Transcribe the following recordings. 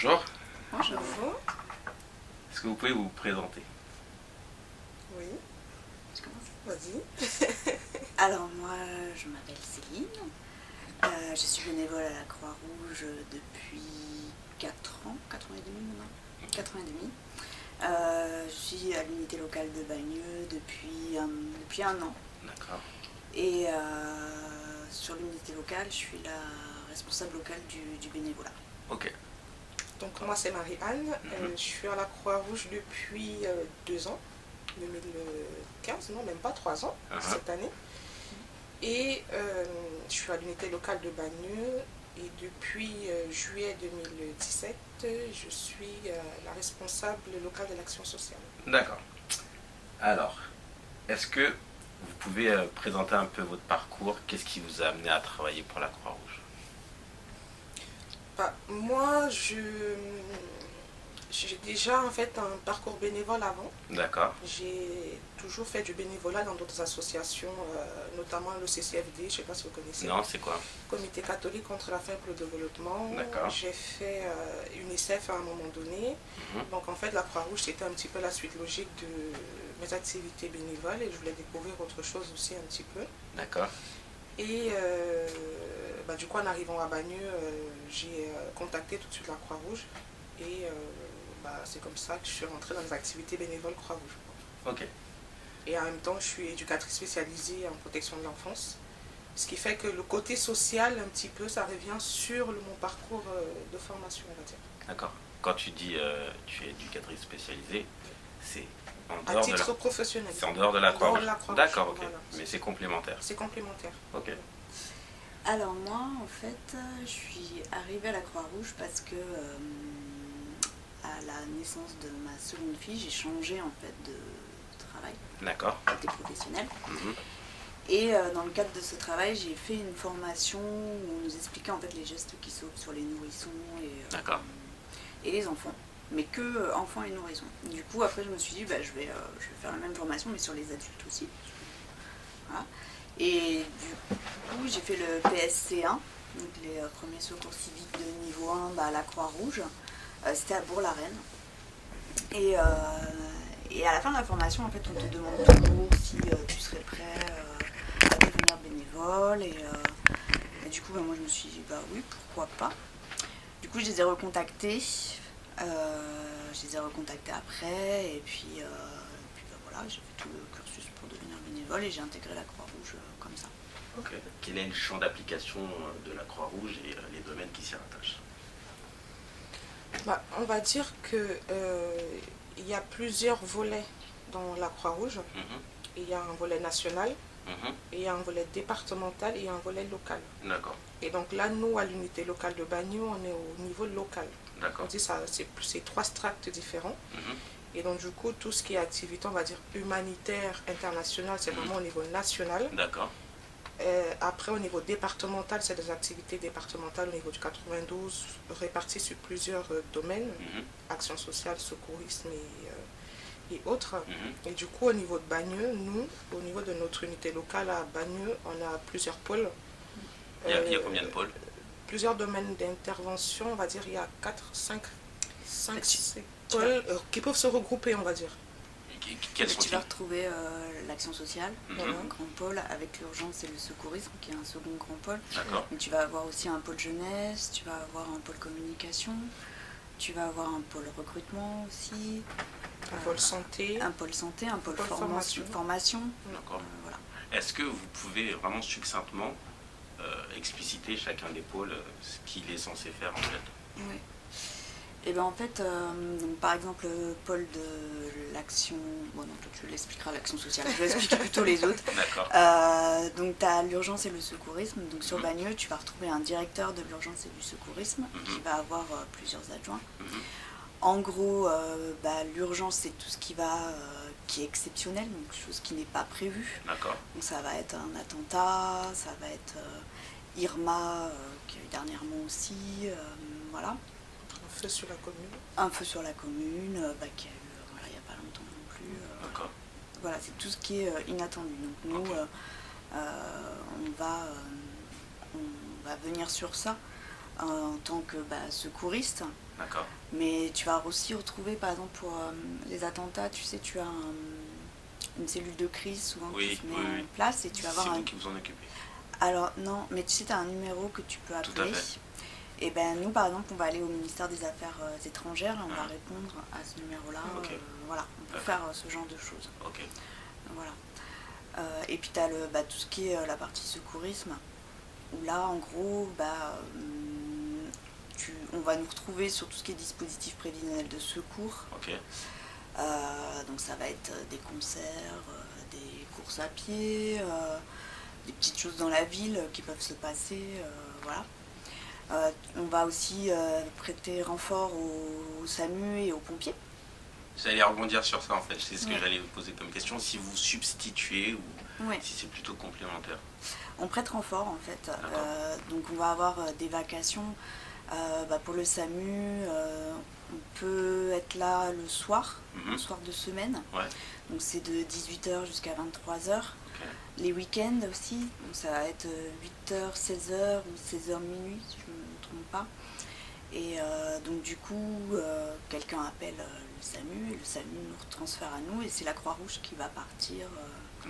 Bonjour. Bonjour. Bonjour. Est-ce que vous pouvez vous présenter? Oui, Je commence. vas-y. Alors moi, je m'appelle Céline. Je suis bénévole à la Croix-Rouge depuis 4 ans, 4 ans et demi maintenant. 4 ans et demi. Je suis à l'unité locale de Bagneux depuis un an. D'accord. Et sur l'unité locale, je suis la responsable locale du bénévolat. Ok. Donc moi c'est Marie-Anne, je suis à la Croix-Rouge depuis 2 ans, 2015, non même pas 3 ans, cette année. Et je suis à l'unité locale de Bagneux et depuis juillet 2017, je suis la responsable locale de l'action sociale. D'accord. Alors, est-ce que vous pouvez présenter un peu votre parcours? Qu'est-ce qui vous a amené à travailler pour la Croix-Rouge? Moi, j'ai déjà en fait un parcours bénévole avant. D'accord. J'ai toujours fait du bénévolat dans d'autres associations, notamment le CCFD, je ne sais pas si vous connaissez. Non, c'est quoi? Comité catholique contre la faim et pour le développement. D'accord. J'ai fait UNICEF à un moment donné. Donc en fait, la Croix-Rouge, c'était un petit peu la suite logique de mes activités bénévoles et je voulais découvrir autre chose aussi un petit peu. D'accord. Et du coup, en arrivant à Bagneux, j'ai contacté tout de suite la Croix-Rouge et c'est comme ça que je suis rentrée dans les activités bénévoles Croix-Rouge. Ok. Et en même temps, je suis éducatrice spécialisée en protection de l'enfance. Ce qui fait que le côté social, un petit peu, ça revient sur mon parcours de formation, on va dire. D'accord. Quand tu dis tu es éducatrice spécialisée, c'est en À dehors titre de la... professionnel. C'est en dehors de la En dehors de Croix-Rouge. la Croix-Rouge, D'accord, ok. voilà. Mais c'est complémentaire. C'est complémentaire. Ok. Alors moi, en fait, je suis arrivée à la Croix-Rouge parce que à la naissance de ma seconde fille, j'ai changé en fait de travail, D'accord. côté professionnel. Et dans le cadre de ce travail, j'ai fait une formation où on nous expliquait en fait les gestes qui sauvent sur les nourrissons D'accord. et les enfants, mais que enfants et nourrissons. Du coup, après, je me suis dit, je vais faire la même formation, mais sur les adultes aussi. Voilà. Et du coup, j'ai fait le PSC1, donc les premiers secours civiques de niveau 1 à la Croix-Rouge. C'était à Bourg-la-Reine. Et à la fin de la formation, en fait, on te demande toujours si tu serais prêt à devenir bénévole. Et du coup, moi, je me suis dit, oui, pourquoi pas. Du coup, je les ai recontactés. Après. Et puis voilà, j'ai fait tout le cursus pour devenir bénévole et j'ai intégré la Croix-Rouge comme ça. Ok. Quel est le champ d'application de la Croix-Rouge et les domaines qui s'y rattachent? On va dire que il y a plusieurs volets dans la Croix-Rouge. Il y a un volet national, et il y a un volet départemental et un volet local. D'accord. Et donc là, nous, à l'unité locale de Bagneux, on est au niveau local. D'accord. On dit ça, c'est 3 strates différents. Et donc du coup, tout ce qui est activité, on va dire humanitaire, internationale, c'est vraiment au niveau national. D'accord. Après, au niveau départemental, c'est des activités départementales au niveau du 92, réparties sur plusieurs domaines, action sociale, secourisme et autres. Et du coup, au niveau de Bagneux, nous, au niveau de notre unité locale à Bagneux, on a plusieurs pôles. Il y a combien de pôles? Plusieurs domaines d'intervention, on va dire, il y a 5 pôles qui peuvent se regrouper, on va dire. Tu vas retrouver l'action sociale, un grand pôle, avec l'urgence et le secourisme, qui est un second grand pôle. Mais tu vas avoir aussi un pôle jeunesse, tu vas avoir un pôle communication, tu vas avoir un pôle recrutement aussi. Un pôle santé. Un pôle santé, un pôle formation. D'accord. Voilà. Est-ce que vous pouvez vraiment succinctement expliciter chacun des pôles ce qu'il est censé faire en fait? Oui. Et en fait, donc, par exemple, le pôle de l'action, toi tu l'expliqueras, l'action sociale, je vais expliquer plutôt les autres. D'accord. Donc tu as l'urgence et le secourisme, donc sur Bagneux, tu vas retrouver un directeur de l'urgence et du secourisme qui va avoir plusieurs adjoints. En gros, l'urgence, c'est tout ce qui est exceptionnel, donc chose qui n'est pas prévue. D'accord. Donc ça va être un attentat, ça va être Irma, qui a eu dernièrement aussi, voilà. Un feu sur la commune. Un feu sur la commune, qui a eu il n'y a pas longtemps non plus. D'accord. Voilà, c'est tout ce qui est inattendu. Donc nous, on va venir sur ça en tant que secouriste. D'accord. Mais tu vas aussi retrouver, par exemple, pour les attentats, tu sais, tu as une cellule de crise souvent qui se met en place et tu vas avoir C'est vous qui vous en occupez. Alors non, mais tu sais, tu as un numéro que tu peux appeler. Tout à fait. Et ben nous, par exemple, on va aller au ministère des Affaires étrangères et on va répondre à ce numéro-là. Ok. Voilà, on peut faire ce genre de choses. Ok. Voilà. Et puis tu as tout ce qui est la partie secourisme, où là, en gros, on va nous retrouver sur tout ce qui est dispositif prévisionnel de secours. Ok. Donc ça va être des concerts, des courses à pied, des petites choses dans la ville qui peuvent se passer. Voilà. On va aussi prêter renfort aux SAMU et aux pompiers. J'allais rebondir sur ça en fait, c'est ce que j'allais vous poser comme question, si vous substituez ou si c'est plutôt complémentaire. On prête renfort en fait, donc on va avoir des vacations. Pour le SAMU, on peut être là le soir de semaine, donc c'est de 18h jusqu'à 23h. Okay. Les week-ends aussi, donc ça va être 8h, 16h ou 16h minuit si je ne me trompe pas. Et donc du coup, quelqu'un appelle le SAMU et le SAMU nous retransfère à nous et c'est la Croix-Rouge qui va partir.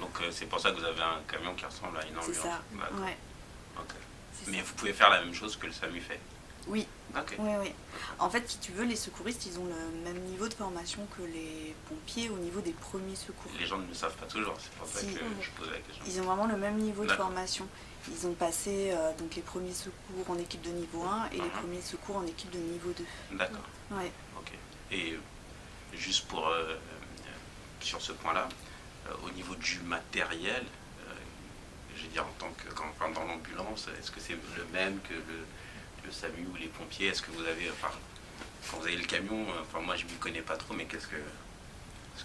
Donc c'est pour ça que vous avez un camion qui ressemble à une ambulance. C'est ça, ouais. Okay. Mais vous pouvez faire la même chose que le SAMU fait. Oui. Okay. Oui. En fait, si tu veux, les secouristes, ils ont le même niveau de formation que les pompiers au niveau des premiers secours. Les gens ne le savent pas toujours, c'est pour ça que je pose la question. Ils ont vraiment le même niveau de formation. Ils ont passé donc les premiers secours en équipe de niveau 1 et les premiers secours en équipe de niveau 2. D'accord. Ouais. Ok. Et juste pour sur ce point-là, au niveau du matériel, je veux dire en tant que quand on parle dans l'ambulance, est-ce que c'est le même que le SAMU ou les pompiers? Est-ce que vous avez, quand vous avez le camion, moi je ne m'y connais pas trop, mais parce que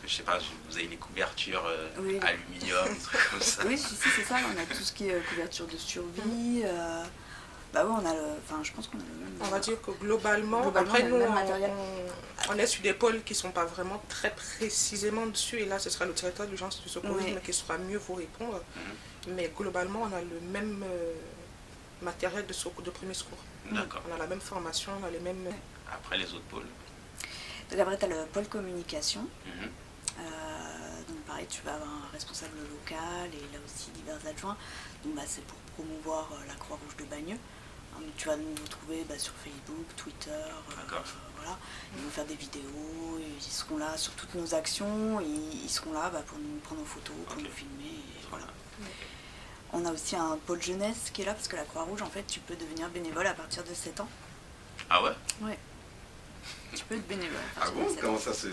je sais pas, vous avez les couvertures aluminium, trucs comme ça. Oui, c'est ça, on a tout ce qui est couverture de survie. Je pense qu'on a le même. On va dire que globalement après nous, on est sur des pôles qui ne sont pas vraiment très précisément dessus, et là ce sera le directeur d'urgence du secourisme qui saura mieux vous répondre. Mais globalement, on a le même matériel de premier secours. D'accord. On a la même formation, on a les mêmes... Après les autres pôles. Donc après, tu as le pôle communication. Donc pareil, tu vas avoir un responsable local et là aussi divers adjoints. Donc c'est pour promouvoir la Croix-Rouge de Bagneux. Donc, tu vas nous retrouver sur Facebook, Twitter. Voilà. Ils vont faire des vidéos, ils seront là sur toutes nos actions, ils seront là pour nous prendre en photo, pour nous filmer. Et voilà. On a aussi un pôle jeunesse qui est là parce que la Croix-Rouge, en fait, tu peux devenir bénévole à partir de 7 ans. Ah ouais? Oui. Tu peux être bénévole. Ah bon? Comment ça se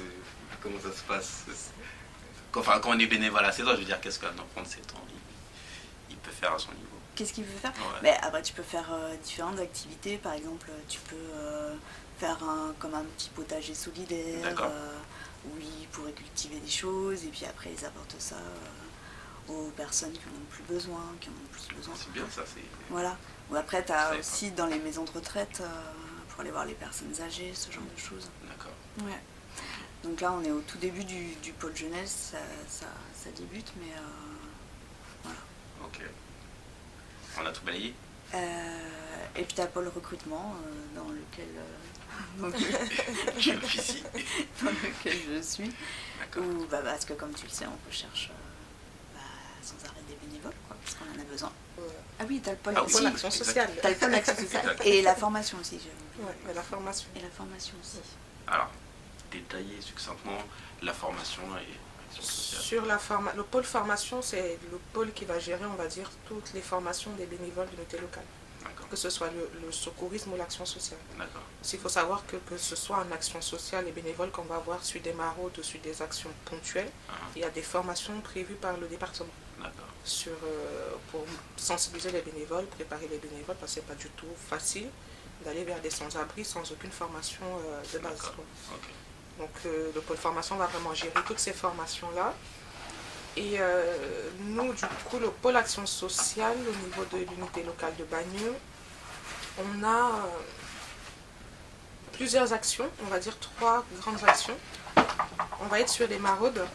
passe? Enfin, quand on est bénévole à 7 ans, je veux dire, qu'est-ce qu'un enfant de 7 ans il peut faire à son niveau? Qu'est-ce qu'il veut faire? Mais après, tu peux faire différentes activités. Par exemple, tu peux faire comme un petit potager solidaire où ils pourraient cultiver des choses et puis après, ils apportent ça aux personnes qui en ont plus besoin, C'est bien ça, c'est... Voilà. Ou après, tu as aussi dans les maisons de retraite pour aller voir les personnes âgées, ce genre de choses. D'accord. Ouais. Donc là, on est au tout début du pôle jeunesse, ça débute, mais voilà. Ok. On a tout balayé? Et puis tu as pôle recrutement dans lequel... Je suis ici. Dans lequel je suis. D'accord. Parce que comme tu le sais, on recherche sans arrêt des bénévoles, parce qu'on en a besoin. Ah oui, tu as le pôle action sociale. Tu as le pôle action sociale. Et la formation aussi. Et la formation. Et la formation aussi. Alors, détailler succinctement la formation et l'action sociale. Sur le pôle formation, c'est le pôle qui va gérer, on va dire, toutes les formations des bénévoles de l'unité locale. Que ce soit le secourisme ou l'action sociale. D'accord. Il faut savoir que ce soit en action sociale, les bénévoles qu'on va avoir sur des maraudes, sur des actions ponctuelles, il y a des formations prévues par le département. Pour sensibiliser les bénévoles, préparer les bénévoles, parce que ce n'est pas du tout facile d'aller vers des sans-abri sans aucune formation de base. Donc le pôle formation va vraiment gérer toutes ces formations-là. Et nous, du coup, le pôle action sociale, au niveau de l'unité locale de Bagneux, on a plusieurs actions, on va dire 3 grandes actions. On va être sur des maraudes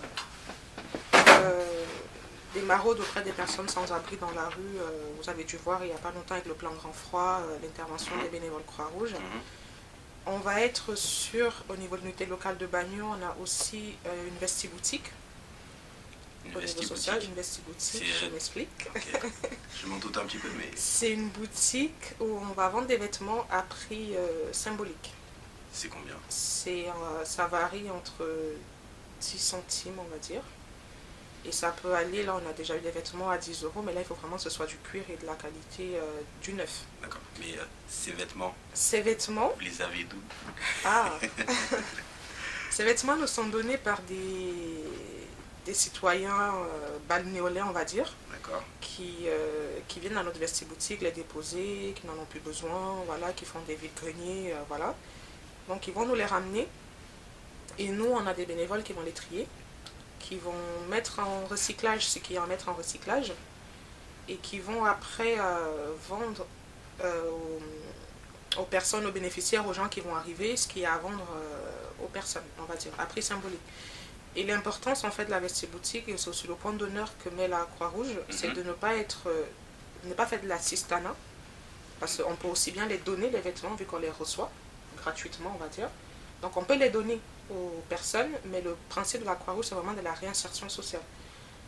auprès des personnes sans abri dans la rue. Vous avez dû voir il n'y a pas longtemps avec le plan Grand Froid, l'intervention des bénévoles Croix-Rouge. On va être au niveau de l'unité locale de Bagnols, on a aussi une vestiboutique. Au niveau social, une vestiboutique, je m'explique. Okay. Je m'en doute un petit peu, mais... C'est une boutique où on va vendre des vêtements à prix symbolique. C'est combien? Ça varie entre 10 centimes, on va dire. Et ça peut aller, là on a déjà eu des vêtements à 10 €, mais là il faut vraiment que ce soit du cuir et de la qualité du neuf. D'accord, mais ces vêtements, vous les avez d'où? Ah Ces vêtements nous sont donnés par des citoyens balnéolais, on va dire, qui viennent à notre vestiboutique les déposer, qui n'en ont plus besoin, voilà, qui font des vides-greniers, voilà. Donc ils vont nous les ramener et nous on a des bénévoles qui vont les trier, qui vont mettre en recyclage ce qu'il y a à mettre en recyclage et qui vont après vendre aux personnes, aux bénéficiaires, aux gens qui vont arriver, ce qu'il y a à vendre aux personnes, on va dire, à prix symbolique. Et l'importance en fait de la vestiboutique, et c'est aussi le point d'honneur que met la Croix-Rouge, c'est de ne pas faire de l'assistanat, parce qu'on peut aussi bien les donner, les vêtements, vu qu'on les reçoit gratuitement, on va dire. Donc on peut les donner aux personnes, mais le principe de la Croix-Rouge, c'est vraiment de la réinsertion sociale.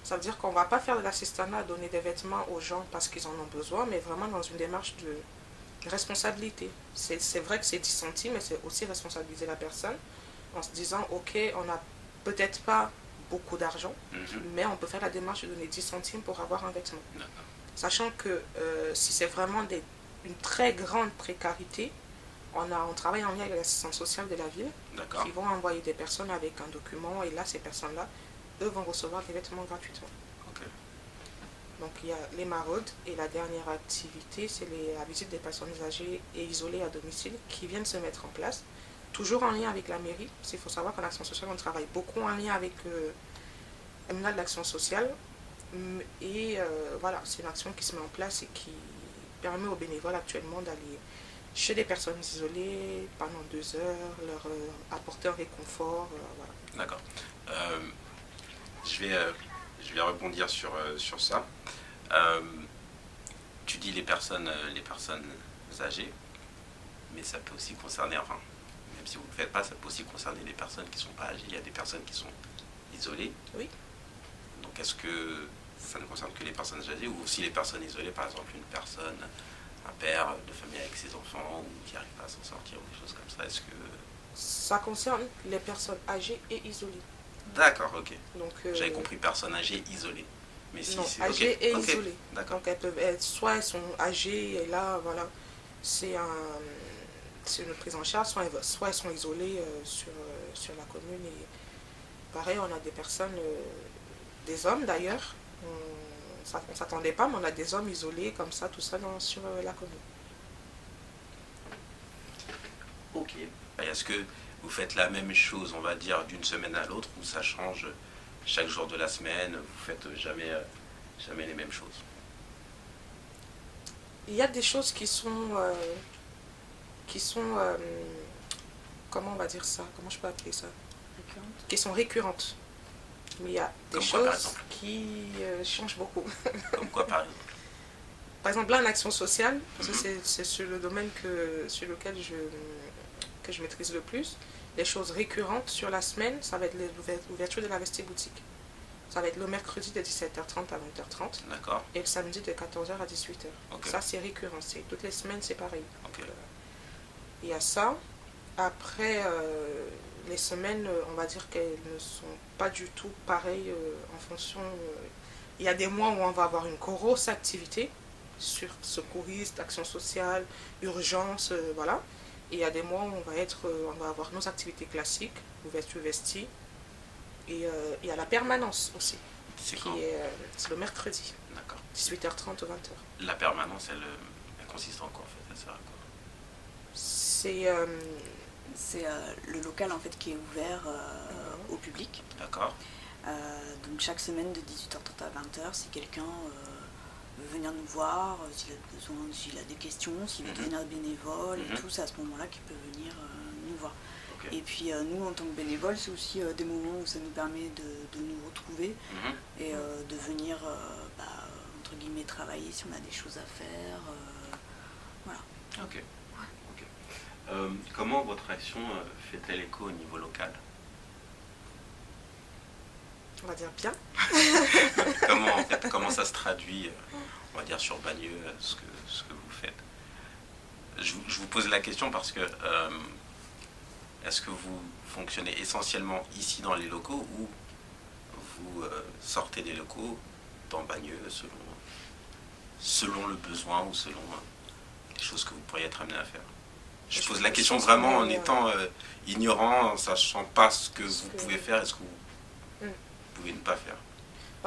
Ça veut dire qu'on ne va pas faire de l'assistanat, donner des vêtements aux gens parce qu'ils en ont besoin, mais vraiment dans une démarche de responsabilité. C'est vrai que c'est 10 centimes, mais c'est aussi responsabiliser la personne en se disant, ok, on n'a peut-être pas beaucoup d'argent, mais on peut faire la démarche de donner 10 centimes pour avoir un vêtement. Sachant que si c'est vraiment une très grande précarité, on travaille en lien avec l'assistance sociale de la ville, qui vont envoyer des personnes avec un document, et là, ces personnes-là, eux vont recevoir des vêtements gratuitement. Donc il y a les maraudes, et la dernière activité, c'est la visite des personnes âgées et isolées à domicile qui viennent se mettre en place, toujours en lien avec la mairie. Il faut savoir qu'en action sociale, on travaille beaucoup en lien avec MNA de l'action sociale, et voilà, c'est une action qui se met en place et qui permet aux bénévoles actuellement d'aller chez des personnes isolées pendant 2 heures, leur apporter un réconfort. Voilà. D'accord. Je vais rebondir sur ça. Tu dis les personnes âgées, mais ça peut aussi concerner, enfin, même si vous ne le faites pas, ça peut aussi concerner les personnes qui ne sont pas âgées. Il y a des personnes qui sont isolées. Oui. Donc est-ce que ça ne concerne que les personnes âgées ou aussi les personnes isolées, par exemple une personne, un père de famille avec ses enfants ou qui n'arrive pas à s'en sortir ou des choses comme ça? Est-ce que... Ça concerne les personnes âgées et isolées. D'accord, ok. Donc, j'avais compris personnes âgées isolées. Mais si non, c'est âgées et okay. isolées. D'accord. Donc elles peuvent être, soit elles sont âgées et là, voilà, c'est une prise en charge, soit elles sont isolées sur la commune. Et pareil, on a des personnes, des hommes d'ailleurs, on ne s'attendait pas, mais on a des hommes isolés comme ça, tout ça sur la commune. Ok. Est-ce que vous faites la même chose, on va dire, d'une semaine à l'autre, ou ça change chaque jour de la semaine, vous faites jamais les mêmes choses? Il y a des choses qui sont comment on va dire ça? Comment je peux appeler ça? Qui sont récurrentes. Mais il y a des choses qui changent beaucoup. Comme quoi, par exemple? Par exemple, là, en action sociale, parce que c'est sur le domaine sur lequel que je maîtrise le plus, les choses récurrentes sur la semaine, ça va être l'ouverture de la vestiboutique. Ça va être le mercredi de 17h30 à 20h30. D'accord. Et le samedi de 14h à 18h. Okay. Ça, c'est récurrent. Toutes les semaines, c'est pareil. Okay. Il y a ça. Après, les semaines, on va dire qu'elles ne sont pas du tout pareilles en fonction... il y a des mois où on va avoir une grosse activité sur secouriste, action sociale, urgence, voilà. Et il y a des mois où on va avoir nos activités classiques, ouverture vestie. Et il y a la permanence aussi. C'est le mercredi. D'accord. 18h30 ou 20h. La permanence, elle consiste en quoi en fait? Elle sert à quoi? C'est le local en fait qui est ouvert au public. D'accord. Donc chaque semaine de 18h30 à 20h, si quelqu'un veut venir nous voir, s'il a besoin, s'il a des questions, s'il veut devenir bénévole et tout, c'est à ce moment-là qu'il peut venir nous voir. Okay. Et puis nous, en tant que bénévoles, c'est aussi des moments où ça nous permet de nous retrouver et de venir, entre guillemets, travailler si on a des choses à faire. Voilà. Ok. Okay. Comment votre action fait-elle écho au niveau local? On va dire bien. Comment ça se traduit, on va dire, sur Bagneux, ce que vous faites? Je vous pose la question parce que est-ce que vous fonctionnez essentiellement ici dans les locaux ou vous sortez des locaux dans Bagneux selon le besoin ou selon les choses que vous pourriez être amené à faire? Je pose la question vraiment en étant ignorant, en sachant pas ce que vous pouvez faire et ce que vous pouvez ne pas faire.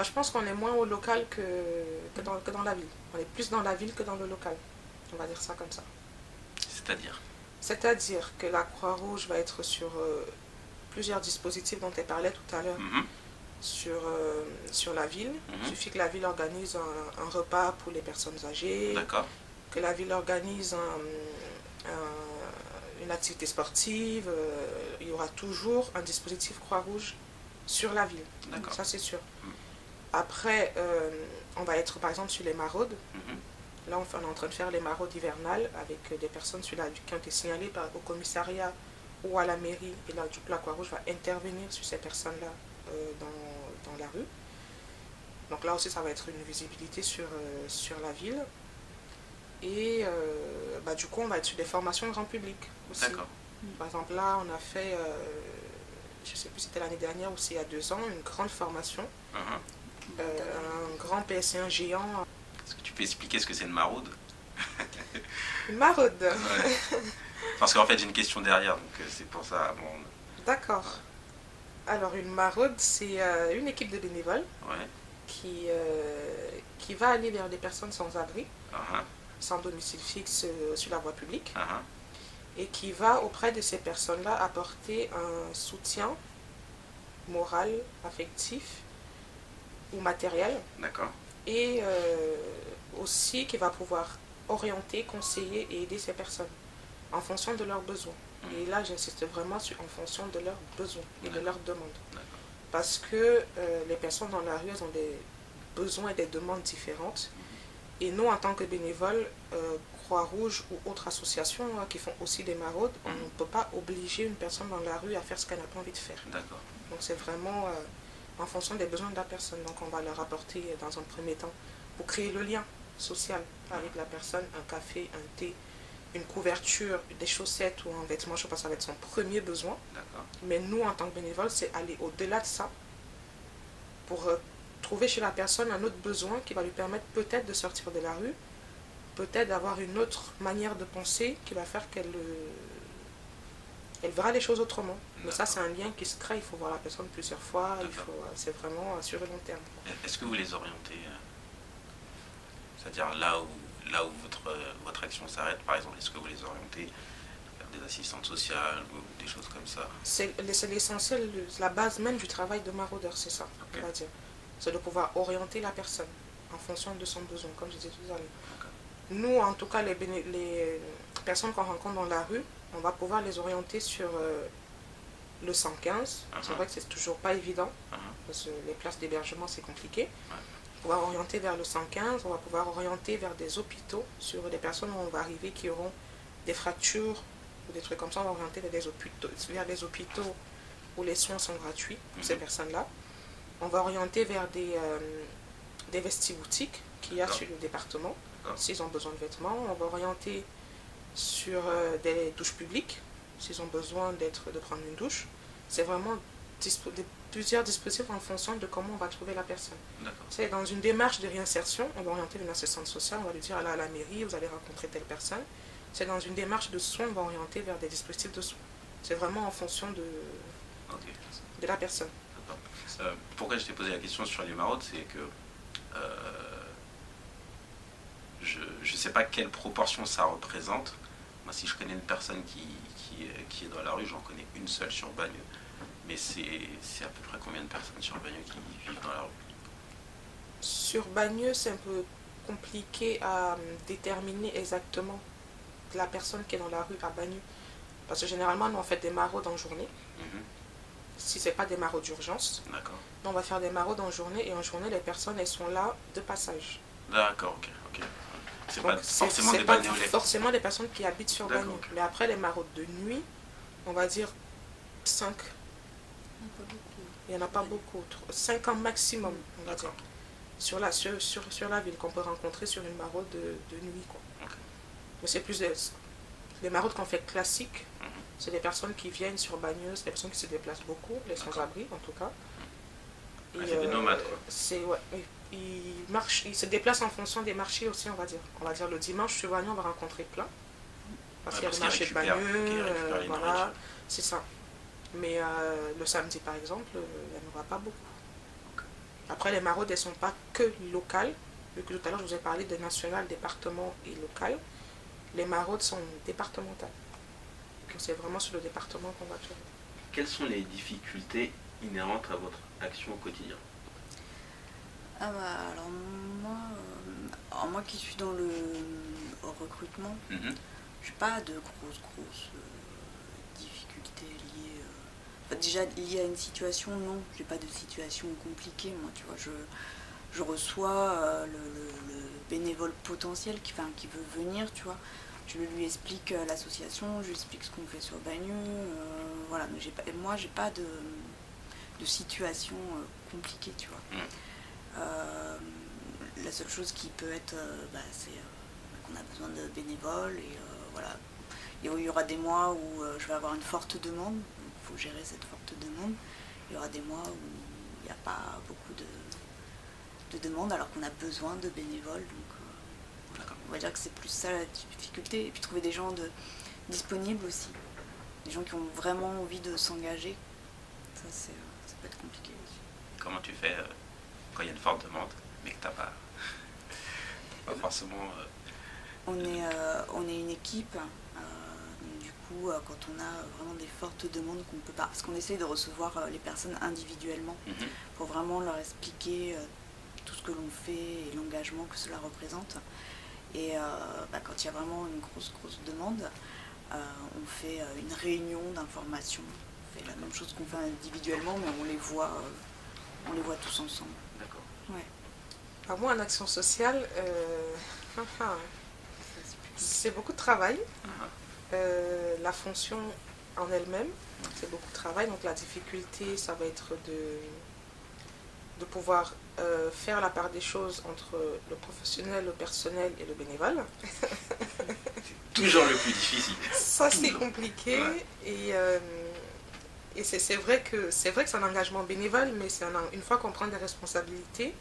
Je pense qu'on est moins au local que dans la ville. On est plus dans la ville que dans le local. On va dire ça comme ça. C'est-à-dire? C'est-à-dire que la Croix-Rouge va être sur plusieurs dispositifs dont elle parlait tout à l'heure. Sur la ville. Il suffit que la ville organise un repas pour les personnes âgées. D'accord. Que la ville organise une activité sportive. Il y aura toujours un dispositif Croix-Rouge sur la ville. Ça, c'est sûr. Après, on va être par exemple sur les maraudes. Là, on est en train de faire les maraudes hivernales avec des personnes qui ont été signalées au commissariat ou à la mairie. Et là, du coup, la Croix-Rouge va intervenir sur ces personnes-là dans la rue. Donc là aussi, ça va être une visibilité sur la ville. Et du coup, on va être sur des formations grand public aussi. D'accord. Par exemple, là, on a fait, je ne sais plus si c'était l'année dernière ou c'est il y a 2 ans, une grande formation. Un grand PSC1 géant. Est-ce que tu peux expliquer ce que c'est une maraude? Une maraude. Ouais. Parce qu'en fait, j'ai une question derrière, donc c'est pour ça. Bon. D'accord. Alors, une maraude, c'est une équipe de bénévoles qui va aller vers des personnes sans abri, sans domicile fixe sur la voie publique, et qui va auprès de ces personnes-là apporter un soutien moral, affectif ou matériel. D'accord. Et aussi qui va pouvoir orienter, conseiller et aider ces personnes en fonction de leurs besoins. Et là, j'insiste vraiment sur en fonction de leurs besoins et de leurs demandes. Parce que les personnes dans la rue, elles ont des besoins et des demandes différentes. Et nous, en tant que bénévoles, Croix-Rouge ou autres associations qui font aussi des maraudes, on ne peut pas obliger une personne dans la rue à faire ce qu'elle n'a pas envie de faire. D'accord. Donc c'est vraiment en fonction des besoins de la personne. Donc on va leur apporter dans un premier temps, pour créer le lien social avec la personne, un café, un thé, une couverture, des chaussettes ou un vêtement, je pense que ça va être son premier besoin. Mais nous, en tant que bénévoles, c'est aller au-delà de ça pour trouver chez la personne un autre besoin qui va lui permettre peut-être de sortir de la rue, peut-être d'avoir une autre manière de penser qui va faire qu'elle verra les choses autrement. Mais ça, c'est un lien qui se crée, il faut voir la personne plusieurs fois, c'est vraiment sur le long terme. Est-ce que vous les orientez, c'est-à-dire là où votre action s'arrête, par exemple, est-ce que vous les orientez vers des assistantes sociales ou des choses comme ça? C'est l'essentiel, la base même du travail de maraudeur, c'est ça, on va dire. C'est de pouvoir orienter la personne en fonction de son besoin, comme je disais tout à l'heure. Nous, en tout cas, les personnes qu'on rencontre dans la rue, on va pouvoir les orienter sur le 115. C'est vrai que c'est toujours pas évident, parce que les places d'hébergement, c'est compliqué. On va orienter vers le 115, on va pouvoir orienter vers des hôpitaux, sur des personnes où on va arriver qui auront des fractures ou des trucs comme ça, on va orienter vers des hôpitaux où les soins sont gratuits pour ces personnes-là. On va orienter vers des vestiboutiques qu'il y a sur le département, s'ils ont besoin de vêtements. On va orienter sur des douches publiques, s'ils ont besoin de prendre une douche. C'est vraiment plusieurs dispositifs en fonction de comment on va trouver la personne. C'est dans une démarche de réinsertion, on va orienter une assistante sociale, on va lui dire allez à la mairie, vous allez rencontrer telle personne. C'est dans une démarche de soins, on va orienter vers des dispositifs de soins. C'est vraiment en fonction de la personne. Pourquoi je t'ai posé la question sur les maraudes, c'est que je ne sais pas quelle proportion ça représente. Moi, si je connais une personne qui est dans la rue, j'en connais une seule sur Bagneux. Mais c'est à peu près combien de personnes sur Bagneux qui vivent dans la rue? Sur Bagneux, c'est un peu compliqué à déterminer exactement la personne qui est dans la rue à Bagneux. Parce que généralement, nous, on fait des maraudes en journée. Si ce n'est pas des maraudes d'urgence. On va faire des maraudes en journée. Et en journée, les personnes, elles sont là de passage. D'accord, ok. C'est Donc, pas forcément c'est des pas Bagnolet. forcément des personnes qui habitent sur D'accord, Bagnols. ok. Mais après, les maraudes de nuit, on va dire 5. Il n'y en a pas beaucoup. 5 ans maximum, on va dire. D'accord. Sur la ville qu'on peut rencontrer sur une maraude de nuit, quoi. Ok. Mais c'est plus les maraudes qu'on fait classiques. Mhm. C'est des personnes qui viennent sur Bagnols, c'est des personnes qui se déplacent beaucoup, les sans-abri en tout cas. Ouais, c'est des nomades, quoi. Ils marchent, ils se déplacent en fonction des marchés aussi, on va dire. On va dire le dimanche, sur Bagnols, on va rencontrer plein. Parce qu'il y a le marché de Bagnols, voilà, c'est ça. Mais le samedi, par exemple, il n'y en aura pas beaucoup. Ok. Après, les maraudes, elles ne sont pas que locales. Vu que tout à l'heure, je vous ai parlé de national, département et local. Les maraudes sont départementales. Donc, c'est vraiment sur le département qu'on va faire. Quelles sont les difficultés inhérentes à votre action au quotidien? Ah bah, alors moi qui suis dans le recrutement, Mhm. j'ai pas de grosses difficultés liées. Enfin, déjà liées à une situation, non, j'ai pas de situation compliquée. Moi, tu vois, je reçois le bénévole potentiel qui veut venir, tu vois. Je lui explique l'association, je lui explique ce qu'on fait sur Bagneux, voilà. Mais moi, j'ai pas de situation compliquée, tu vois. La seule chose qui peut être, c'est qu'on a besoin de bénévoles et voilà. Il y aura des mois où je vais avoir une forte demande, il faut gérer cette forte demande. Il y aura des mois où il n'y a pas beaucoup de demandes alors qu'on a besoin de bénévoles. Donc on va dire que c'est plus ça la difficulté. Et puis trouver des gens disponibles aussi, des gens qui ont vraiment envie de s'engager. Ça peut être compliqué aussi. Comment tu fais quand il y a une forte demande, mais que tu n'as pas forcément... On est une équipe, donc du coup, quand on a vraiment des fortes demandes qu'on peut pas... Parce qu'on essaye de recevoir les personnes individuellement pour vraiment leur expliquer tout ce que l'on fait et l'engagement que cela représente. Et quand il y a vraiment une grosse demande, on fait une réunion d'information. On fait la même chose qu'on fait individuellement, mais on les voit tous ensemble. D'accord. Ouais. Alors moi, en action sociale, c'est beaucoup de travail. La fonction en elle-même, c'est beaucoup de travail. Donc la difficulté, ça va être de pouvoir faire la part des choses entre le professionnel, le personnel et le bénévole. Toujours le plus difficile. Ça, c'est compliqué. Ouais. Et c'est vrai que c'est un engagement bénévole, mais une fois qu'on prend des responsabilités,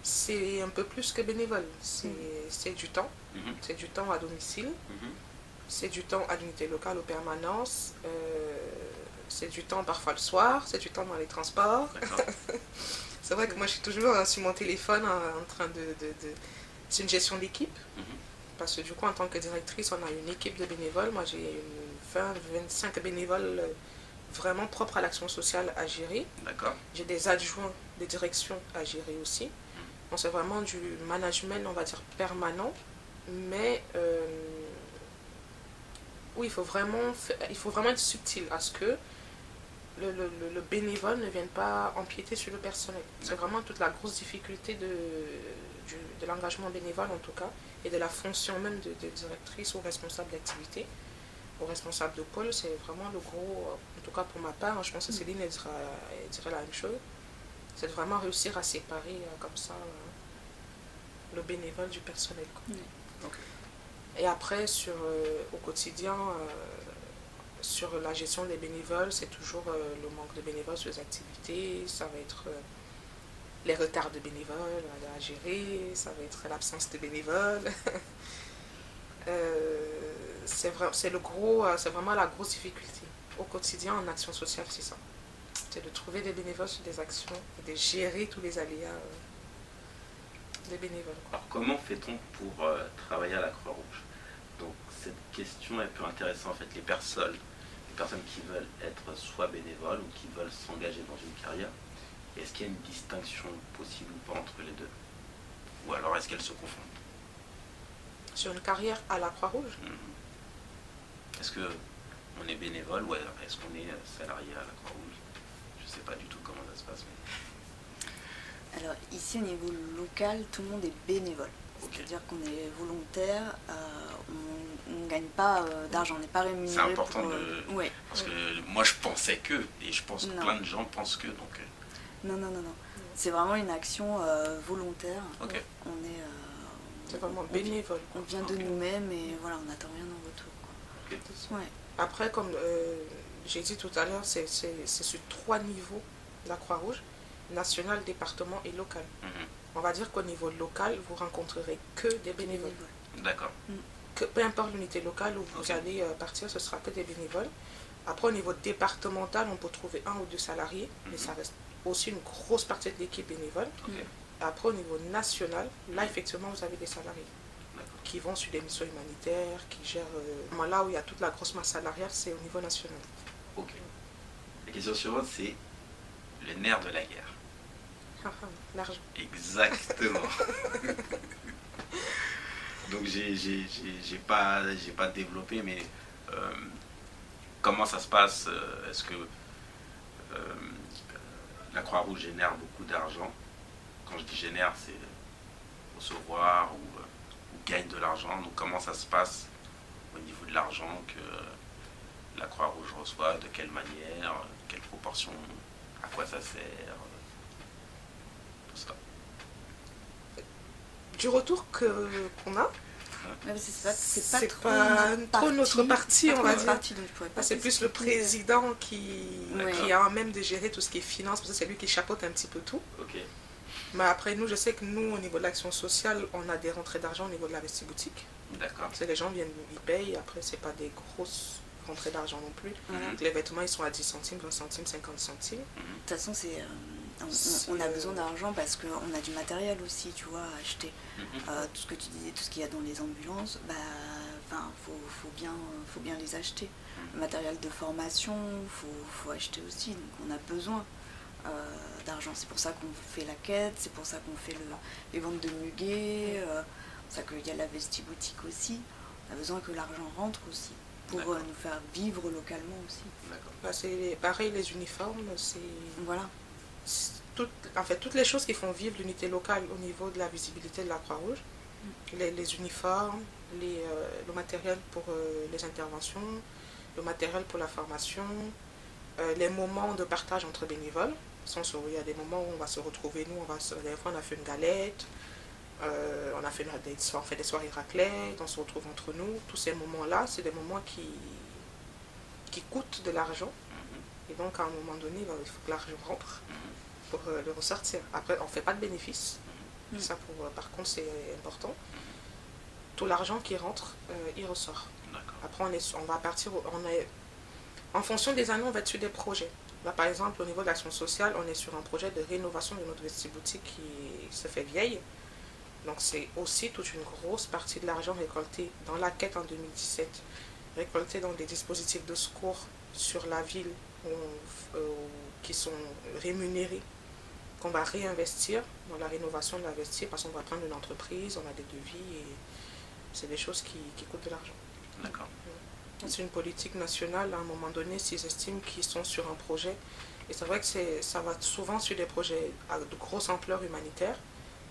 c'est un peu plus que bénévole. C'est du temps. C'est du temps à domicile. C'est du temps à l'unité locale aux permanences. C'est du temps parfois le soir. C'est du temps dans les transports. C'est vrai que moi, je suis toujours sur mon téléphone en train de... C'est une gestion d'équipe. Parce que du coup, en tant que directrice, on a une équipe de bénévoles. Moi, j'ai 20-25 bénévoles vraiment propres à l'action sociale à gérer. D'accord. J'ai des adjoints de direction à gérer aussi. Donc, c'est vraiment du management, on va dire, permanent. Mais oui, il faut vraiment être subtil à ce que le bénévole ne vienne pas empiéter sur le personnel. C'est vraiment toute la grosse difficulté de l'engagement bénévole en tout cas, et de la fonction même de directrice ou responsable d'activité, ou responsable de pôle. C'est vraiment le gros, en tout cas pour ma part, je pense que Céline elle dirait la même chose, c'est de vraiment réussir à séparer comme ça le bénévole du personnel. Okay. Et après, au quotidien, sur la gestion des bénévoles, c'est toujours le manque de bénévoles sur les activités, ça va être les retards de bénévoles à gérer, ça va être l'absence de bénévoles. C'est vraiment la grosse difficulté au quotidien en action sociale, c'est ça. C'est de trouver des bénévoles sur des actions et de gérer tous les aléas des bénévoles. Alors comment fait-on pour travailler à la Croix-Rouge? Donc cette question elle peut intéresser en fait les personnes qui veulent être soit bénévoles ou qui veulent s'engager dans une carrière. Est-ce qu'il y a une distinction possible ou pas entre les deux? Ou alors est-ce qu'elles se confondent? Sur une carrière à la Croix-Rouge? Est-ce qu'on est bénévole ou est-ce qu'on est salarié à la Croix-Rouge? Je ne sais pas du tout comment ça se passe. Alors ici au niveau local, tout le monde est bénévole. Ok. C'est-à-dire qu'on est volontaire, on ne gagne pas d'argent, on n'est pas rémunéré. C'est important pour, ouais. Parce que moi je pensais que, et je pense que Non. plein de gens pensent que, donc... Non. C'est vraiment une action volontaire. Ok. On est... C'est vraiment bénévole. On vient de nous-mêmes et voilà, on n'attend rien en retour. Ok. Ouais. Après, comme j'ai dit tout à l'heure, c'est sur 3 niveaux de la Croix-Rouge, national, département et local. Mhm. On va dire qu'au niveau local, vous rencontrerez que des bénévoles. D'accord. Que, peu importe l'unité locale où vous Ok. allez partir, ce sera que des bénévoles. Après, au niveau départemental, on peut trouver 1 ou 2 salariés, mais ça reste aussi une grosse partie de l'équipe bénévole. Ok. Après, au niveau national, là, effectivement, vous avez des salariés D'accord. qui vont sur des missions humanitaires, qui gèrent... là où il y a toute la grosse masse salariale, c'est au niveau national. Ok. La question suivante, c'est le nerf de la guerre. L'argent. Exactement. Donc j'ai pas développé, mais comment ça se passe? Est-ce que la Croix-Rouge génère beaucoup d'argent? Quand je dis génère, c'est recevoir ou gagne de l'argent. Donc comment ça se passe au niveau de l'argent que la Croix-Rouge reçoit? De quelle manière? Quelle proportion? À quoi ça sert? Tout ça. Du retour qu'on a, Ouais, c'est pas trop notre partie, on va dire. C'est plus le président qui a même de gérer tout ce qui est finance, parce que c'est lui qui chapeaute un petit peu tout. Ok. Mais après, nous, je sais que nous, au niveau de l'action sociale, on a des rentrées d'argent au niveau de la vestiboutique. D'accord. C'est les gens viennent, ils payent, après, c'est pas des grosses rentrées d'argent non plus. Mhm. Les vêtements, ils sont à 10 centimes, 20 centimes, 50 centimes. De toute façon, on a besoin d'argent parce qu'on a du matériel aussi, tu vois, à acheter. Tout ce que tu disais, tout ce qu'il y a dans les ambulances, faut bien les acheter. Le matériel de formation, faut acheter aussi, donc on a besoin d'argent. C'est pour ça qu'on fait la quête, c'est pour ça qu'on fait les ventes de muguet, c'est pour ça qu'il y a la vestiboutique aussi. On a besoin que l'argent rentre aussi, pour nous faire vivre localement aussi. D'accord. Bah, c'est pareil, les uniformes, c'est... Voilà. En fait, toutes les choses qui font vivre l'unité locale au niveau de la visibilité de la Croix-Rouge, les uniformes, le matériel pour les interventions, le matériel pour la formation, les moments de partage entre bénévoles. Il y a des moments où on va se retrouver, nous, la dernière fois on a fait une galette, on fait des soirées raclette, on se retrouve entre nous. Tous ces moments-là, c'est des moments qui coûtent de l'argent. Et donc, à un moment donné, il faut que l'argent rentre pour le ressortir. Après, on ne fait pas de bénéfices. Ça, par contre, c'est important. Tout l'argent qui rentre, il ressort. Après, on va partir... en fonction des années, on va être sur des projets. Là, par exemple, au niveau de l'action sociale, on est sur un projet de rénovation de notre vestiboutique qui se fait vieille. Donc, c'est aussi toute une grosse partie de l'argent récolté dans la quête en 2017, récolté dans des dispositifs de secours sur la ville qui sont rémunérés, qu'on va réinvestir dans la rénovation de la vestiaire parce qu'on va prendre une entreprise, on a des devis et c'est des choses qui coûtent de l'argent. D'accord. C'est une politique nationale, à un moment donné, s'ils estiment qu'ils sont sur un projet, et c'est vrai que ça va souvent sur des projets de grosse ampleur humanitaire,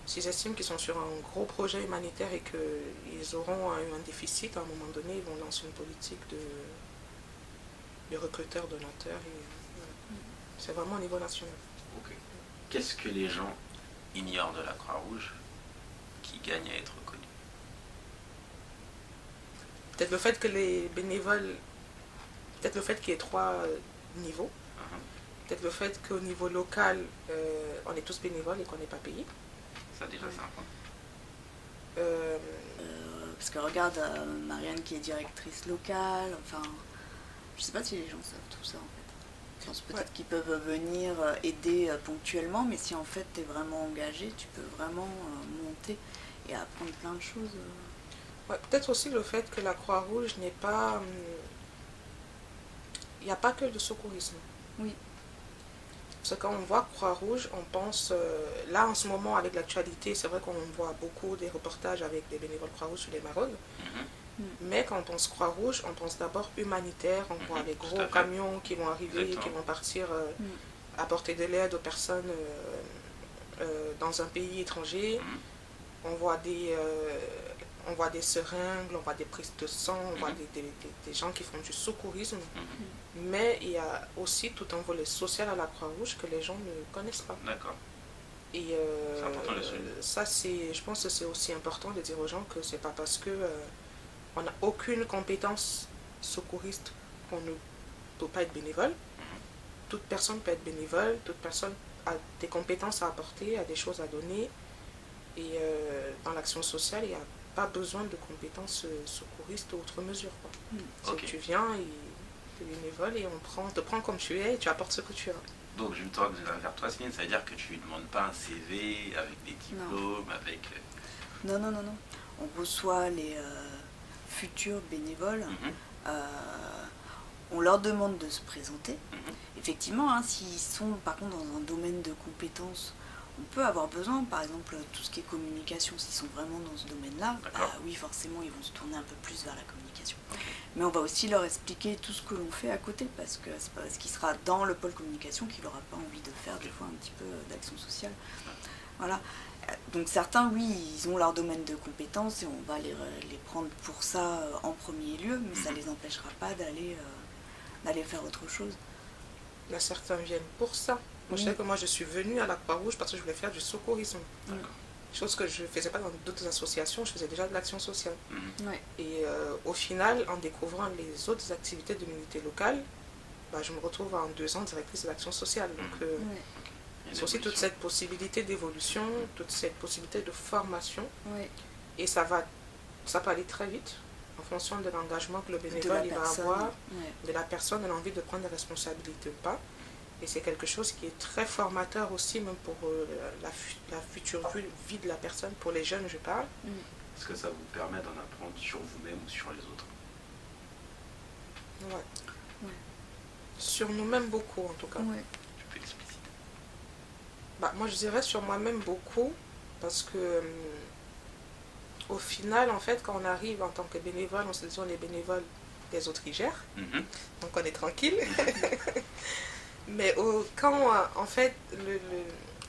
s'ils estiment qu'ils sont sur un gros projet humanitaire et qu'ils auront un déficit, à un moment donné, ils vont lancer une politique de recruteurs, donateurs, et c'est vraiment au niveau national. Ok. Qu'est-ce que les gens ignorent de la Croix-Rouge qui gagne à être connue? Peut-être le fait que les bénévoles, peut-être le fait qu'il y ait 3 niveaux, peut-être le fait qu'au niveau local, on est tous bénévoles et qu'on n'est pas payé. Ça déjà c'est un point. Parce que regarde, Marianne qui est directrice locale, enfin, je sais pas si les gens savent tout ça en fait. Je pense peut-être qu'ils peuvent venir aider ponctuellement, mais si en fait tu es vraiment engagé, tu peux vraiment monter et apprendre plein de choses. Ouais, peut-être aussi le fait que la Croix-Rouge n'est pas... Il n'y a pas que le secourisme. Oui. Parce que quand on voit Croix-Rouge, on pense... là, en ce moment, avec l'actualité, c'est vrai qu'on voit beaucoup des reportages avec des bénévoles Croix-Rouge sur les maraudes. Mais quand on pense Croix-Rouge, on pense d'abord humanitaire. On voit les gros camions qui vont arriver, qui vont partir apporter de l'aide aux personnes dans un pays étranger. On voit on voit des seringues, on voit des prises de sang, on voit des gens qui font du secourisme. Mais il y a aussi tout un volet social à la Croix-Rouge que les gens ne connaissent pas. D'accord. Et c'est important de le souligner. ça, je pense que c'est aussi important de dire aux gens que c'est pas parce que on n'a aucune compétence secouriste qu'on ne peut pas être bénévole. Toute personne peut être bénévole, toute personne a des compétences à apporter, a des choses à donner. Et dans l'action sociale, il n'y a pas besoin de compétences secouristes outre mesure. Okay. Tu viens et tu es bénévole et on te prend comme tu es et tu apportes ce que tu as. Donc je me tourne vers toi, Céline, ça veut dire que tu ne demandes pas un CV avec des diplômes, avec... Non. On reçoit les futurs bénévoles. On leur demande de se présenter. Effectivement, hein, s'ils sont par contre dans un domaine de compétences, on peut avoir besoin, par exemple, tout ce qui est communication, s'ils sont vraiment dans ce domaine-là, oui, forcément, ils vont se tourner un peu plus vers la communication. Mais on va aussi leur expliquer tout ce que l'on fait à côté, parce que c'est pas parce qu'il sera dans le pôle communication qu'il n'aura pas envie de faire des fois un petit peu d'action sociale. Voilà. Donc certains, oui, ils ont leur domaine de compétences et on va les prendre pour ça en premier lieu, mais ça ne les empêchera pas d'aller faire autre chose. Là, certains viennent pour ça. Moi, je sais que moi, je suis venue à la Croix-Rouge parce que je voulais faire du secourisme. Chose que je ne faisais pas dans d'autres associations, je faisais déjà de l'action sociale. Et au final, en découvrant les autres activités de l'unité locale, je me retrouve en 2 ans directrice de l'action sociale. Donc, c'est aussi toute cette possibilité d'évolution, toute cette possibilité de formation. Et ça peut aller très vite en fonction de l'engagement que le bénévole va avoir, de la personne, de l'envie de prendre des responsabilités ou pas. Et c'est quelque chose qui est très formateur aussi, même pour la future vie de la personne, pour les jeunes, je parle. Est-ce que ça vous permet d'en apprendre sur vous-même ou sur les autres? Sur nous-mêmes beaucoup, en tout cas. Tu peux expliquer. Moi, je dirais sur moi-même beaucoup, parce que au final, en fait, quand on arrive en tant que bénévole, on se dit on est bénévole, les autres ils gèrent, donc on est tranquille. Mais quand, en fait,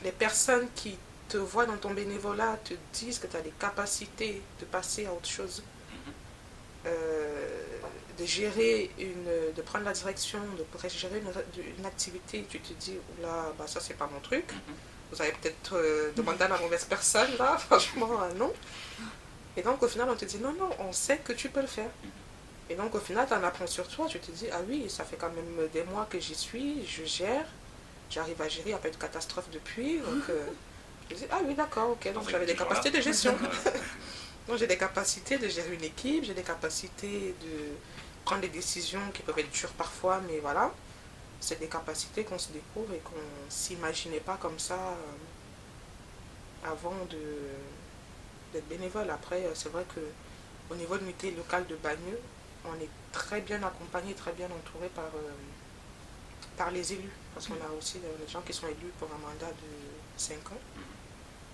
les personnes qui te voient dans ton bénévolat te disent que tu as les capacités de passer à autre chose, de gérer de prendre la direction, de gérer une activité, tu te dis, oula, ça c'est pas mon truc. Vous avez peut-être demandé à la mauvaise personne, là, franchement, non. Et donc au final, on te dit, non, on sait que tu peux le faire. Et donc au final, tu en apprends sur toi, tu te dis, ah oui, ça fait quand même des mois que j'y suis, je gère, j'arrive à gérer, il n'y a pas eu de catastrophe depuis. Donc je dis, ah oui, d'accord, ok, donc j'avais des capacités de gestion. Donc j'ai des capacités de gérer une équipe, j'ai des capacités de prendre des décisions qui peuvent être dures parfois, mais voilà. C'est des capacités qu'on se découvre et qu'on ne s'imaginait pas comme ça avant d'être bénévole. Après, c'est vrai qu'au niveau de l'unité locale de Bagneux, on est très bien accompagné, très bien entouré par les élus. Parce qu'on a aussi des gens qui sont élus pour un mandat de 5 ans.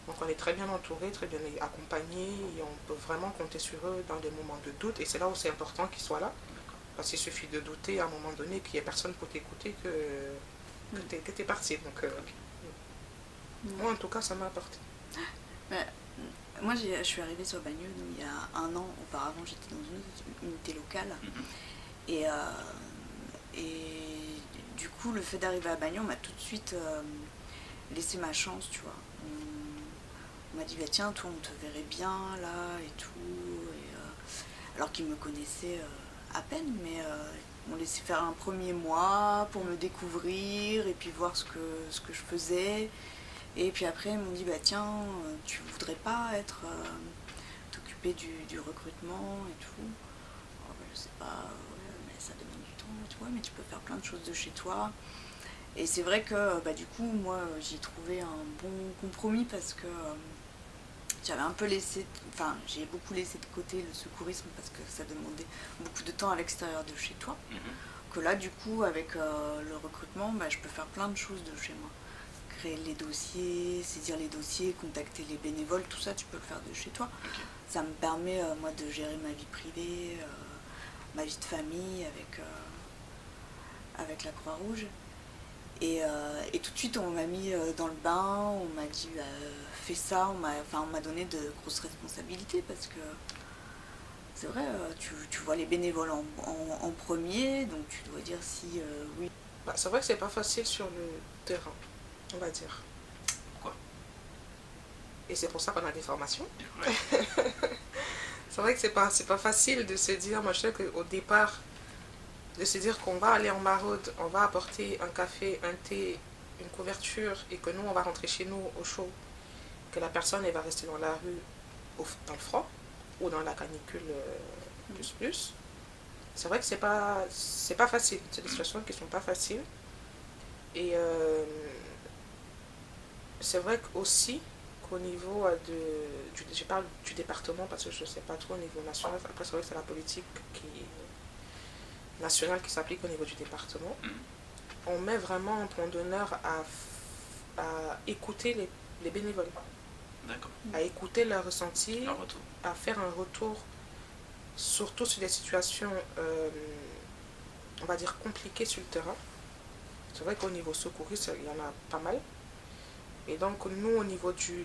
Donc on est très bien entouré, très bien accompagné et on peut vraiment compter sur eux dans des moments de doute. Et c'est là où c'est important qu'ils soient là. Parce qu'il suffit de douter à un moment donné qu'il n'y ait personne pour t'écouter que tu es parti. Donc, moi, en tout cas, ça m'a apporté. Moi, je suis arrivée sur Bagneux il y a 1 an. Auparavant, j'étais dans une unité locale. Et du coup, le fait d'arriver à Bagneux, on m'a tout de suite laissé ma chance, tu vois. On m'a dit, tiens, toi, on te verrait bien là et tout. Alors qu'ils me connaissaient à peine, mais ils m'ont laissé faire un premier mois pour me découvrir et puis voir ce que je faisais. Et puis après, ils m'ont dit, tiens, tu voudrais pas t'occuper du recrutement et tout. Alors, je sais pas, mais ça demande du temps, tu vois, mais tu peux faire plein de choses de chez toi. Et c'est vrai que du coup, moi, j'ai trouvé un bon compromis parce que j'avais un peu j'ai beaucoup laissé de côté le secourisme parce que ça demandait beaucoup de temps à l'extérieur de chez toi. Que là, du coup, avec le recrutement, je peux faire plein de choses de chez moi. Créer les dossiers, saisir les dossiers, contacter les bénévoles, tout ça, tu peux le faire de chez toi. Ça me permet, moi, de gérer ma vie privée, ma vie de famille avec la Croix-Rouge. Et tout de suite, on m'a mis dans le bain, on m'a dit fais ça, on m'a donné de grosses responsabilités parce que c'est vrai, tu vois les bénévoles en premier, donc tu dois dire si oui. Bah, c'est vrai que c'est pas facile sur le terrain, on va dire. Pourquoi? Et c'est pour ça qu'on a des formations. Ouais. C'est vrai que c'est pas facile de se dire, moi je sais qu'au départ, de se dire qu'on va aller en maraude, on va apporter un café, un thé, une couverture, et que nous on va rentrer chez nous au chaud, que la personne elle va rester dans la rue, dans le froid, ou dans la canicule plus. C'est vrai que c'est pas facile, c'est des situations qui sont pas faciles. Et c'est vrai aussi qu'au niveau je parle du département parce que je ne sais pas trop au niveau national, après c'est vrai que c'est la politique nationale qui s'applique au niveau du département. On met vraiment un point d'honneur à écouter les bénévoles. D'accord. À écouter leurs ressentis, Un retour. à faire un retour, surtout sur des situations, on va dire, compliquées sur le terrain. C'est vrai qu'au niveau secouriste, il y en a pas mal. Et donc, nous, au niveau de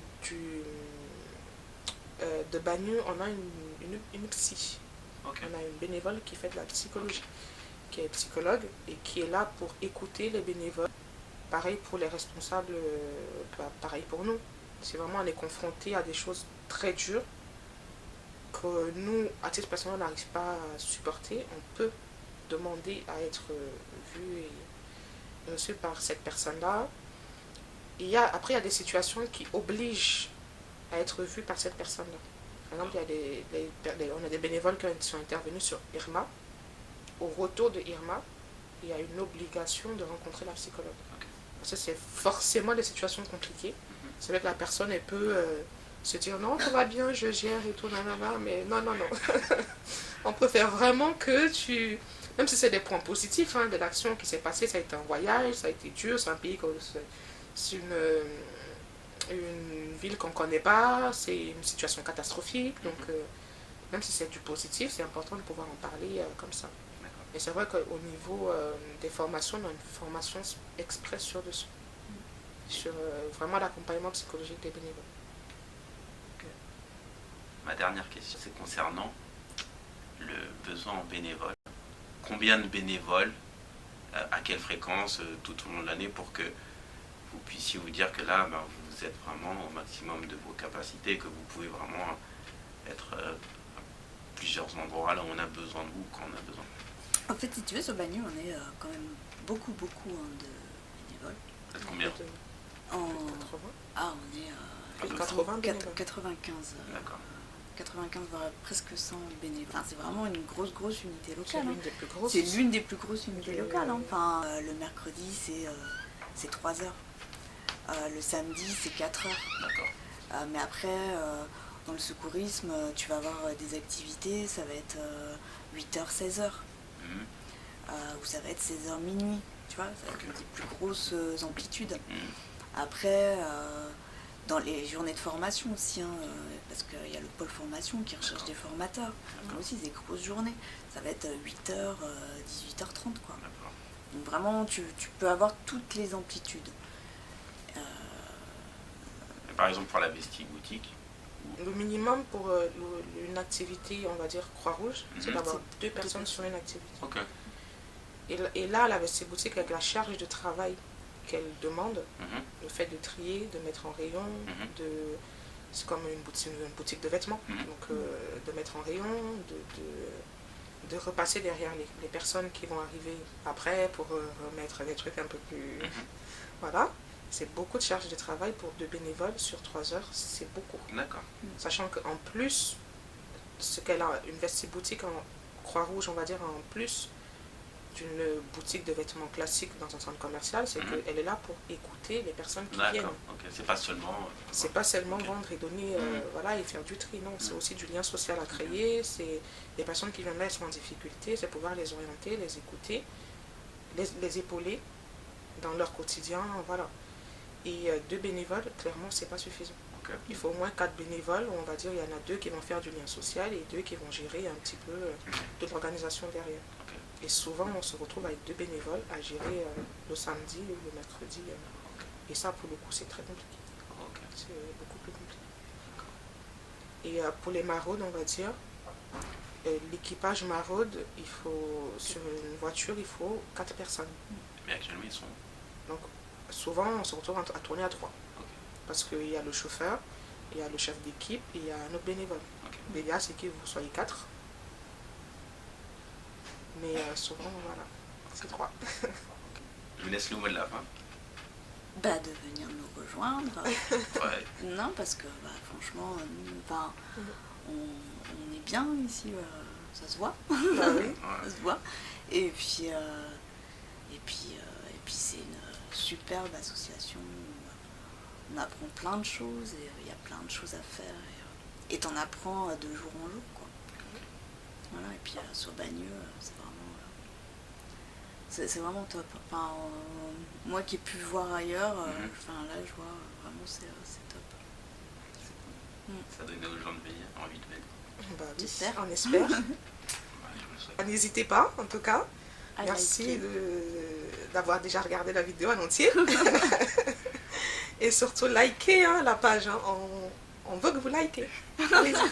Bagneux, on a une psy. Okay. On a une bénévole qui fait de la psychologie, qui est psychologue et qui est là pour écouter les bénévoles. Pareil pour les responsables, pareil pour nous. C'est vraiment on est confronté à des choses très dures que nous, à titre personnel, on n'arrive pas à supporter. On peut demander à être vu et reçu par cette personne-là. Après, il y a des situations qui obligent à être vues par cette personne-là. Par exemple, on a des bénévoles qui sont intervenus sur Irma. Au retour de Irma, il y a une obligation de rencontrer la psychologue. Okay. Parce que c'est forcément des situations compliquées. C'est vrai que la personne, elle peut se dire non, tout va bien, je gère et tout, nanana, mais non. On préfère vraiment que même si c'est des points positifs de l'action qui s'est passée, ça a été un voyage, ça a été dur, c'est un pays, c'est une ville qu'on ne connaît pas, c'est une situation catastrophique, donc même si c'est du positif, c'est important de pouvoir en parler comme ça. Et c'est vrai qu'au niveau des formations, on a une formation express sur dessus. Sur vraiment l'accompagnement psychologique des bénévoles. Okay. Ma dernière question, c'est concernant le besoin en bénévoles. Combien de bénévoles, à quelle fréquence tout au long de l'année pour que vous puissiez vous dire que là, vous êtes vraiment au maximum de vos capacités, que vous pouvez vraiment être à plusieurs endroits là où on a besoin de vous, quand on a besoin. En fait, si tu veux, sur Bagneux, on est quand même beaucoup de bénévoles. Vous êtes combien? On est 80 95. D'accord. 95, voire presque 100 bénévoles. Enfin, c'est vraiment une grosse unité locale. C'est l'une des plus grosses. C'est l'une des plus grosses unités locales. Enfin, le mercredi, c'est 3 heures. Le samedi, c'est 4 heures. D'accord. Mais après, dans le secourisme, tu vas avoir des activités, ça va être 8h, 16h. Ou ça va être 16h, minuit. Tu vois, ça va être des plus grosses amplitudes. Après, dans les journées de formation aussi, parce qu'il y a le pôle formation qui recherche des formateurs. Donc aussi, des grosses journées. Ça va être 8h, 18h30, quoi. Donc vraiment, tu peux avoir toutes les amplitudes. Par exemple, pour la Vestie Boutique. Le minimum pour une activité, on va dire Croix-Rouge, c'est d'avoir 2 personnes sur une activité. Okay. Et là, la Vestie Boutique, avec la charge de travail qu'elle demande, le fait de trier, de mettre en rayon, c'est comme une boutique de vêtements, donc de mettre en rayon, de repasser derrière les personnes qui vont arriver après pour remettre des trucs un peu plus... Voilà, c'est beaucoup de charge de travail pour 2 bénévoles sur 3 heures, c'est beaucoup. D'accord. Sachant qu'en plus, ce qu'elle a, une Vestie Boutique en Croix-Rouge, on va dire en plus d'une boutique de vêtements classique dans un centre commercial, c'est qu'elle est là pour écouter les personnes qui viennent. Okay. C'est pas seulement... c'est pas seulement vendre et donner, voilà, et faire du tri, non. C'est aussi du lien social à créer, c'est les personnes qui viennent là, elles sont en difficulté, c'est pouvoir les orienter, les écouter, les épauler dans leur quotidien, voilà. Et 2 bénévoles, clairement, c'est pas suffisant. Okay. Il faut au moins 4 bénévoles, on va dire, il y en a 2 qui vont faire du lien social et 2 qui vont gérer un petit peu de l'organisation derrière. Okay. Et souvent, on se retrouve avec 2 bénévoles à gérer le samedi ou le mercredi. Et ça, pour le coup, c'est très compliqué. C'est beaucoup plus compliqué. Et pour les maraudes, on va dire, l'équipage maraude, il faut, sur une voiture, il faut 4 personnes. Mais actuellement, ils sont... Donc, souvent, on se retrouve à tourner à 3. Parce qu'il y a le chauffeur, il y a le chef d'équipe et il y a un autre bénévole. L'idéal, c'est que vous soyez 4. Mais souvent, voilà, c'est 3. Je vous laisse le mot de la fin. Bah, de venir nous rejoindre. Ouais. Non, parce que bah, franchement, on est bien ici, ça se voit. Bah oui. Ça se voit. Et puis c'est une superbe association. On apprend plein de choses et il y a plein de choses à faire. Et t'en apprends de jour en jour, quoi. Voilà, et puis sur Bagneux, c'est vraiment top. Enfin, moi qui ai pu voir ailleurs, là je vois vraiment c'est top. Ça donne aux gens de venir, envie de venir. Bah, J'espère. On espère. N'hésitez pas, en tout cas. À Merci liker. d'avoir déjà regardé la vidéo en entier. Et surtout, likez la page. On veut que vous likez. Allez-y.